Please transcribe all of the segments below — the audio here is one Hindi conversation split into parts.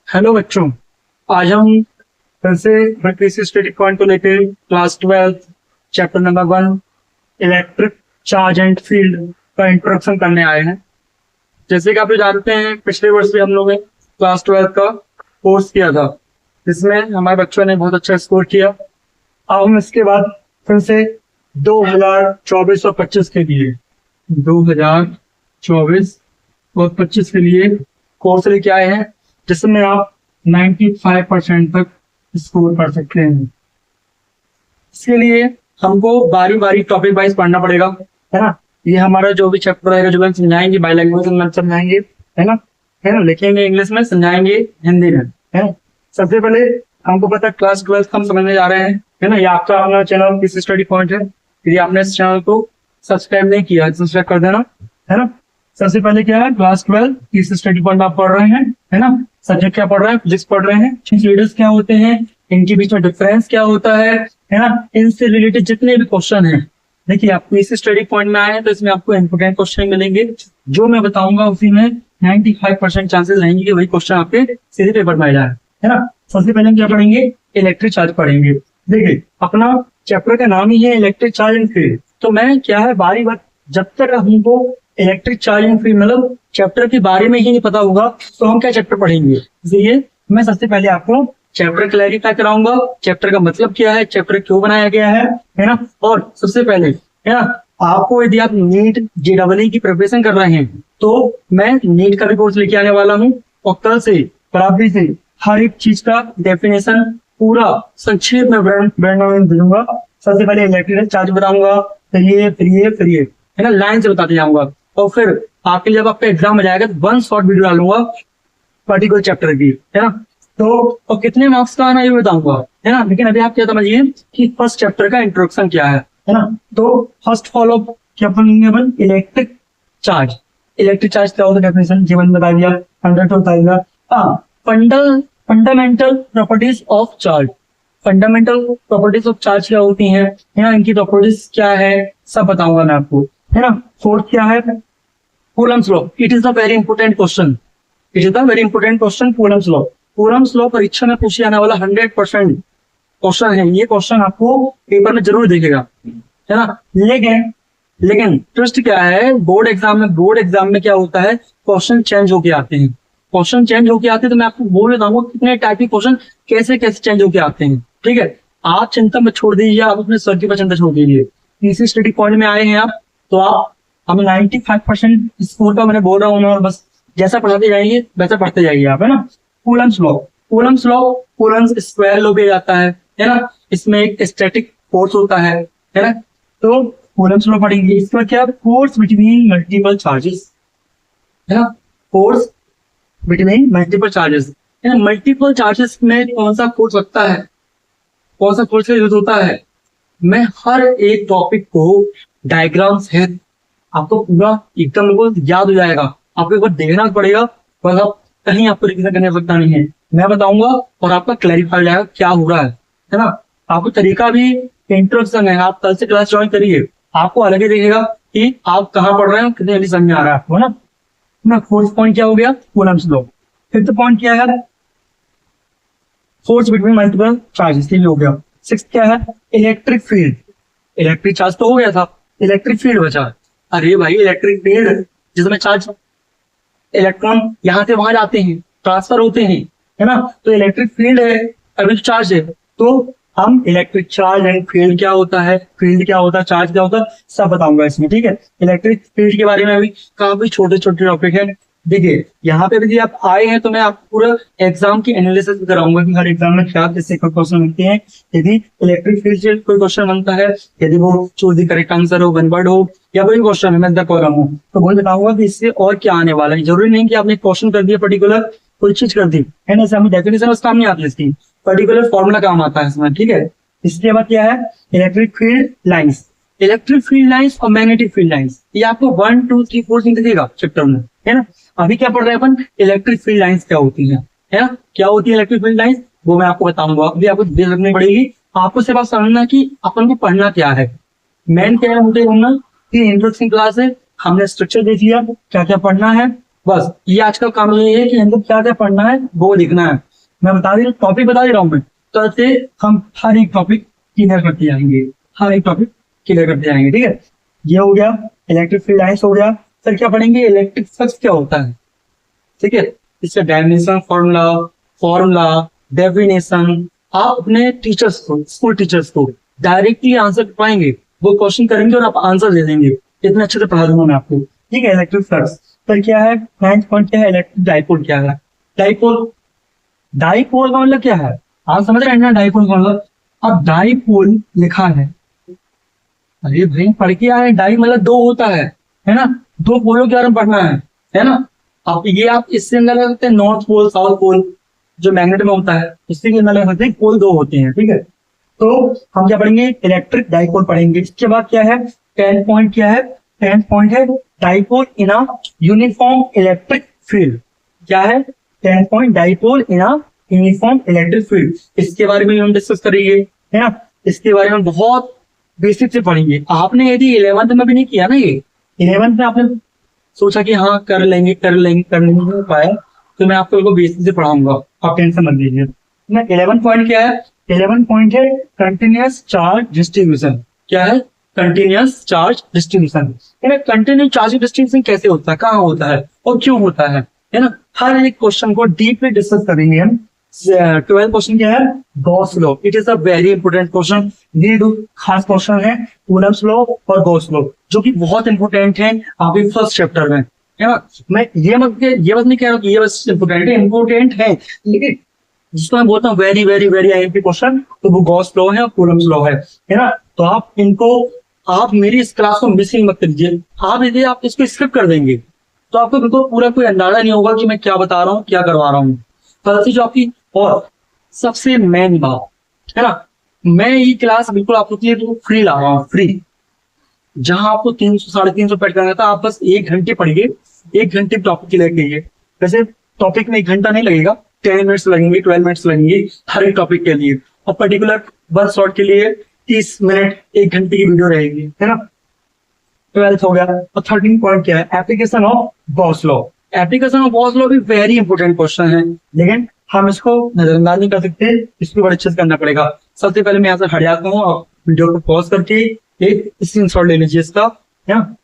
हेलो बच्चों। आज हम फिर से इलेक्ट्रिसिटी स्टैटिक पॉइंट को लेकर class 12 chapter number 1 electric charge and field का इंट्रोडक्शन करने आए हैं। जैसे कि आप लोग जानते हैं, पिछले वर्ष भी हम लोगों ने क्लास 12 का कोर्स किया था, जिसमें हमारे बच्चों ने बहुत अच्छा स्कोर किया। अब हम इसके बाद फिर से 2024 और 25 के लिए 2024 और 25 के लिए कोर्स लेके आए हैं, जिसमें आप 95% तक स्कोर कर सकते हैं। इसके लिए हमको बारी बारी टॉपिक वाइज पढ़ना पड़ेगा, है ना। ये हमारा जो भी चैप्टर रहेगा, जो भी हम समझाएंगे बाय लैंग्वेज में समझाएंगे, है ना, लिखेंगे इंग्लिश में, समझाएंगे हिंदी में, है ना। सबसे पहले हमको पता है क्लास 12 हम समझने जा रहे हैं, है ना। ये आपका अपना चैनल किस स्टडी पॉइंट है। यदि आपने इस चैनल को सब्सक्राइब नहीं किया, सब्सक्राइब कर देना, है ना। सबसे पहले क्या है, क्लास 12 किस स्टडी पॉइंट आप पढ़ रहे हैं, है ना। सब्जेक्ट क्या पढ़ रहे हैं, फिजिक्स पढ़ रहे हैं। लीडर्स क्या होते हैं, इनके बीच में डिफरेंस क्या होता है ना। इनसे रिलेटेड जितने भी क्वेश्चन हैं, देखिए आप इस स्टडी पॉइंट में आए हैं तो इसमें आपको इंपोर्टेंट क्वेश्चन मिलेंगे। जो मैं बताऊंगा उसी में 95% चांसेस रहेंगे कि वही क्वेश्चन आपके सीधे पेपर में आ जाए, है ना। सबसे पहले हम क्या पढ़ेंगे, इलेक्ट्रिक चार्ज पढ़ेंगे। देखिए अपना चैप्टर का नाम ही है इलेक्ट्रिक चार्ज एंड फील्ड। तो मैं क्या है, बारी बार जब तक हमको इलेक्ट्रिक चार्ज एंड फील्ड मतलब चैप्टर के बारे में ही नहीं पता होगा तो हम क्या चैप्टर पढ़ेंगे। इसलिए मैं सबसे पहले आपको चैप्टर क्लैरिफाई कराऊंगा, चैप्टर का मतलब क्या है, चैप्टर क्यों बनाया गया है ना। और सबसे पहले, है ना, आपको यदि आप नीट जेईई की प्रिपरेशन कर रहे हैं तो मैं नीट का भी कोर्स लेके आने वाला हूँ, और कल से बराबरी से हर एक चीज का डेफिनेशन पूरा संक्षेप में दूंगा। सबसे पहले इलेक्ट्रिकल चार्ज बताऊंगा, फिर ये, है ना, लाइन से बताते जाऊंगा। और फिर आपके जब आपका एग्जाम में जाएगा तो 1 शॉर्ट वीडियो डालूंगा पर्टिकुलर चैप्टर की, है ना। तो और कितने मार्क्स का आना ये बताऊंगा, है ना। लेकिन अभी आप क्या समझिए कि फर्स्ट चैप्टर का इंट्रोडक्शन क्या है ना। तो फर्स्ट फॉलो क्या पढ़ेंगे अपन, इलेक्ट्रिक चार्ज। इलेक्ट्रिक चार्ज क्या होता है, डेफिनेशन जीवन बता दिया, 100 बता दिया। Fundamental properties of charge. Fundamental properties of charge क्या होती हैं, है ना, इनकी प्रॉपर्टीज क्या है सब बताऊंगा मैं आपको, है ना। फोर्थ क्या है, Coulomb's law. It is the very important question, it is the very important question, Coulomb's law. Coulomb's law परीक्षा में पूछे जाने वाला 100% क्वेश्चन है। ये क्वेश्चन आपको पेपर में जरूर दिखेगा, है ना। लेकिन ट्विस्ट क्या है, बोर्ड एग्जाम में क्या होता है, क्वेश्चन चेंज होके आते हैं। क्वेश्चन चेंज होके आते हैं तो मैं आपको बोल देता हूँ कितने टाइप के क्वेश्चन कैसे कैसे चेंज होके आते हैं, ठीक है। आप चिंता मत छोड़ दीजिए, आप अपने सर की पर चिंता छोड़ दीजिए। इसी स्टडी पॉइंट में आए हैं आप, तो आप हमें 95% स्कोर का मैंने बोल रहा हूँ, और बस जैसा पढ़ाते जाइए वैसा पढ़ते जाइए आप, है ना। Coulomb's law, Coulomb's square law भी जाता है ना। इसमें एक स्टैटिक फोर्स होता है ना। तो कूलम्स लॉ पढ़ेंगे। इसमें क्या, फोर्स बिटवीन मल्टीपल चार्जेस, है ना, फोर्स बिटवीन मल्टीपल चार्जेस, है ना। मल्टीपल चार्जेस में कौन सा फोर्स लगता है, कौन सा फोर्स का यूज होता है, मैं हर एक टॉपिक को डायग्राम से आपको पूरा एकदम याद हो जाएगा। आपको एक बार देखना पड़ेगा, बस आप कहीं आपको रिवीजन करने की नहीं है, मैं बताऊंगा और आपका क्लैरिफाई हो जाएगा क्या हो रहा है ना। आपको तरीका भी इंट्रोडक्शन है, आप कल से क्लास ज्वाइन करिए, आपको अलग ही दिखेगा कि आप कहाँ पढ़ रहे हो, कितने जल्दी समझ में आ रहा है आपको, है ना। फोर्थ पॉइंट क्या हो गया, कूलम्स लॉ। फिफ्थ पॉइंट क्या है, फोर्स बिटवीन मल्टीपल चार्जेस, ये हो गया। सिक्स क्या है, इलेक्ट्रिक फील्ड। इलेक्ट्रिक चार्ज तो हो गया था, इलेक्ट्रिक फील्ड बचा। अरे भाई, इलेक्ट्रिक फील्ड जिसमें चार्ज इलेक्ट्रॉन यहाँ से वहां जाते हैं, ट्रांसफर होते हैं, है ना। तो इलेक्ट्रिक फील्ड है, अभी चार्ज है, तो हम इलेक्ट्रिक चार्ज एंड फील्ड क्या होता है, फील्ड क्या होता है, चार्ज क्या होता है, सब बताऊंगा इसमें, ठीक है। इलेक्ट्रिक फील्ड के बारे में भी काफी छोटे छोटे टॉपिक है। देखिए यहाँ पे यदि आप आए हैं तो मैं आपको पूरा एग्जाम की एनालिसिस भी कराऊंगा कि हर एग्जाम में क्या किससे कोई क्वेश्चन बनते हैं। यदि इलेक्ट्रिक फील्ड से कोई क्वेश्चन बनता है, यदि वो चूज द करेक्ट आंसर हो, वन वर्ड हो, या कोई क्वेश्चन है मैं कर रहा हूँ, तो वो बताऊंगा कि इससे और क्या आने वाला है। जरूरी नहीं कि आपने क्वेश्चन कर दिया पर्टिकुलर कोई चीज कर दी, है ना। हमें डेफिनेशन काम नहीं आती, इसकी पर्टिकुलर फॉर्मूला काम आता है इसमें, ठीक है। इसके बाद क्या है, electric field lines. Electric field lines और मैग्नेटिक फील्ड लाइन्स, ये आपको 1 2 3 4 दिखेगा चैप्टर में, है ना। अभी क्या पढ़ रहे हैं अपन, इलेक्ट्रिक फील्ड लाइंस क्या होती हैं, है ना, क्या होती है इलेक्ट्रिक फील्ड लाइंस, वो मैं आपको बताऊंगा। अभी आपको देर रखनी पड़ेगी, आपको सिर्फ समझना कि अपन को पढ़ना क्या है। मेन क्या है मुझे बोलना कि इंट्रोडक्शन क्लास है, हमने स्ट्रक्चर देख लिया क्या क्या पढ़ना है, बस ये आज का काम ये है कि हमको क्या क्या पढ़ना है वो लिखना है। मैं बता दे टॉपिक बता दे रहा हूँ मैं, तो ऐसे हम हर एक टॉपिक क्लियर करते जाएंगे, हर एक टॉपिक क्लियर करते जाएंगे। ठीक है, ये हो गया इलेक्ट्रिक फील्ड लाइंस हो गया। सर क्या पढ़ेंगे, इलेक्ट्रिक फ्लक्स क्या होता है। ठीक है, इसका डायमेंशन फॉर्मूला, फॉर्मूला डेफिनेशन आप अपने टीचर्स को, स्कूल टीचर्स को डायरेक्टली आंसर पाएंगे, वो क्वेश्चन करेंगे और आप आंसर दे देंगे। इतने अच्छे से पढ़ा दूंगा मैं आपको। ठीक है, इलेक्ट्रिक फ्लक्स सर क्या है, 9th पॉइंट क्या है, इलेक्ट्रिक डाइपोल क्या है। डाइपोल, डाइपोल का मतलब क्या है, आप समझ रहे हैं ना डाइपोल का मतलब। अब डाइपोल लिखा है, अरे भाई पढ़ के आए, डाई मतलब दो होता है ना, दो पोलों के बारे में पढ़ना है ना। अब ये आप इससे अंदर लगा सकते हैं नॉर्थ पोल साउथ पोल, जो मैग्नेट में होता है इससे अंदर लगा सकते हैं, पोल दो होते हैं। ठीक है, तो हम क्या पढ़ेंगे, इलेक्ट्रिक डाइपोल पढ़ेंगे। इसके बाद क्या है, 10th पॉइंट क्या है, 10th पॉइंट है dipole in a uniform electric field. क्या है, 10th point dipole in a uniform electric field. इसके बारे में हम डिस्कस करेंगे, है ना। इसके बारे में बहुत बेसिक से पढ़ेंगे। आपने यदि 11th में भी नहीं किया ना, ये 11th में आपने सोचा कि हाँ कर लेंगे नहीं हो पाया, तो मैं आपको बेसिक से पढ़ाऊंगा, आप टेंशन मत लीजिए। मैं 11 पॉइंट क्या है, 11 पॉइंट है कंटिन्यूअस चार्ज डिस्ट्रीब्यूशन। क्या है, continuous charge distribution. Continuous charge distribution कैसे होता है, कहाँ होता है और क्यों होता है ना। हर एक क्वेश्चन को डीपली डिस्कस करेंगे हम। 12th क्वेश्चन क्या है, Gauss law. It is a very important question. ये दो खास क्वेश्चन है, कूलम्स लॉ और गॉस लॉ, जो कि बहुत इंपोर्टेंट है आपके फर्स्ट चैप्टर में, है ना। मैं ये बस नहीं कह रहा हूँ कि ये बस इंपोर्टेंट है, लेकिन जिसको मैं बोलता हूँ very very very IMP question, तो वो गॉस लॉ है और कूलम्स लॉ है ना। तो आप इनको, आप मेरी इस क्लास को मिसिंग मत कीजिए। आप यदि आप इसको स्किप कर देंगे तो आपको बिल्कुल पूरा कोई अंदाजा नहीं होगा कि मैं क्या बता रहा हूँ, क्या करवा रहा हूँ। फर्स्ट जो आपकी, और सबसे मेन बात है ना, मैं ये क्लास बिल्कुल आप लोग के लिए फ्री ला रहा हूँ, फ्री। जहां आपको 300 350 पेड करना था, आप बस 1 घंटे पढ़िए, 1 घंटे टॉपिक के लिए। वैसे टॉपिक में 1 घंटा नहीं लगेगा, 10 मिनट्स लगेंगे, 12 मिनट्स लगेंगे हर एक टॉपिक के लिए, और पर्टिकुलर वन शॉट के लिए 30 मिनट 1 घंटे की वीडियो रहेगी, है ना। 12th हो गया। और 13 पॉइंट क्या है, application of Gauss law. Application of Gauss law भी वेरी इंपोर्टेंट क्वेश्चन है, लेकिन हम इसको नजरअंदाज नहीं कर सकते, इसको बड़े अच्छे से करना पड़ेगा। सबसे पहले मैं यहाँ से हट जाता हूँ और वीडियो को पॉज करके एक स्क्रीनशॉट ले लीजिए इसका, है ना।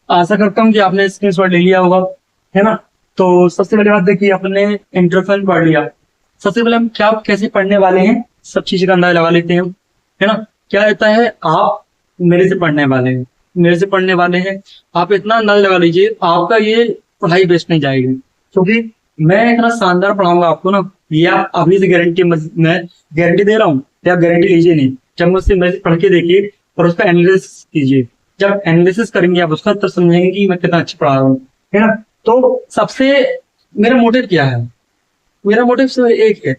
आशा करता हूँ कि आपने स्क्रीनशॉट ले लिया होगा, है ना। तो सबसे पहले बात देखिए, अपने इंट्रोडक्शन पढ़ लिया। सबसे पहले हम क्या कैसे पढ़ने वाले हैं, सब चीज का अंदाजा लगा लेते हैं, है ना। क्या रहता है, आप मेरे से पढ़ने वाले हैं, मेरे से पढ़ने वाले हैं, आप इतना अंदाजा लगा लीजिए, आपका ये पढ़ाई वेस्ट नहीं जाएगी, क्योंकि मैं इतना शानदार पढ़ाऊंगा आपको ना, ये आप अभी से गारंटी, मैं गारंटी दे रहा हूँ, आप गारंटी लीजिए नहीं। जब मुझसे मैसेज पढ़ के देखिए और उसका एनालिसिस कीजिए, जब एनालिसिस करेंगे आप उसका, तब समझेंगे कि मैं कितना अच्छा पढ़ा रहा हूँ, है ना। तो सबसे मेरा मोटिव क्या है, मेरा मोटिव सिर्फ एक है,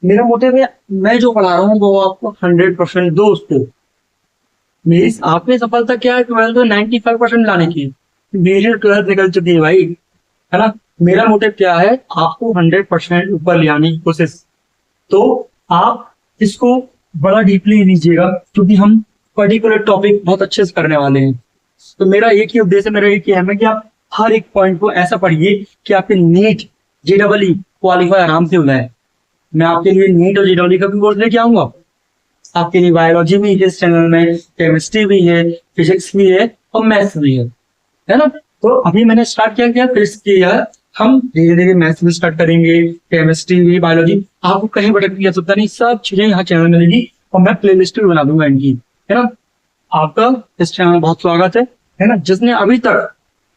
मेरा मोटिव है, मैं जो पढ़ा रहा हूँ वो आपको 100% दो उसको। मेरी आपने सफलता क्या है, 12th में 95% लाने की। मेरी 12th निकल चुकी है भाई, है ना। मेरा मोटिव क्या है, आपको 100% ऊपर ले आने की कोशिश। तो आप इसको बड़ा डीपली लीजिएगा, क्योंकि हम पर्टिकुलर टॉपिक बहुत अच्छे से करने वाले हैं। तो मेरा एक ही उद्देश्य, मेरा एक ही है कि आप हर एक पॉइंट को ऐसा पढ़िए कि आपके नीट जेडबलई क्वालिफाई आराम से हो जाए। मैं आपके लिए नीट और जेडबलई का भी कोर्स लेके आऊंगा, आपके लिए बायोलॉजी भी है इस चैनल में, केमिस्ट्री भी है, फिजिक्स भी है और मैथ्स भी है ना। तो अभी मैंने स्टार्ट किया फिजिक्स किया, हम धीरे धीरे मैथ्स भी स्टार्ट करेंगे, केमिस्ट्री भी, बायोलॉजी। आपको कहीं भटक की आवश्यकता नहीं, सब चीजें यहाँ चैनल में मिलेगी, और मैं प्ले लिस्ट भी बना दूंगा इनकी, है ना। आपका इस चैनल में बहुत स्वागत है ना। जिसने अभी तक,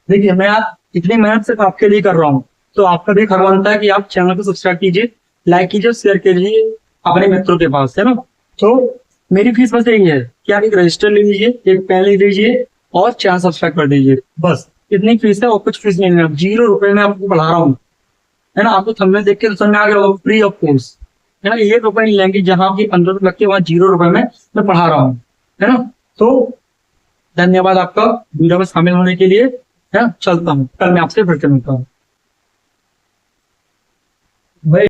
देखिए मैं इतनी मेहनत सिर्फ आपके लिए कर रहा हूँ, तो आपका भी फर्ज बनता है कि आप चैनल को सब्सक्राइब कीजिए, लाइक कीजिए, शेयर कीजिए अपने मित्रों के पास, है ना। तो मेरी फीस बस यही है कि आप एक रजिस्टर ले लीजिए, एक पेन ले लीजिए, और चैनल सब्सक्राइब कर दीजिए। बस इतनी फीस है और कुछ फीस नहीं है, 0 रुपए में आपको पढ़ा रहा हूँ, है ना। आपको थंबनेल देख के तो समझ में आ गया होगा, फ्री ऑफ कोर्स, है ना। 1 रुपए नहीं लेंगे, जहां की 15 रुपए लगते हैं वहां 0 रुपए में मैं पढ़ा रहा हूँ, है ना। तो धन्यवाद आपका वीडियो में शामिल होने के लिए, है ना। चलता हूँ, कल मैं आपसे फिर से मिलता हूँ भाई।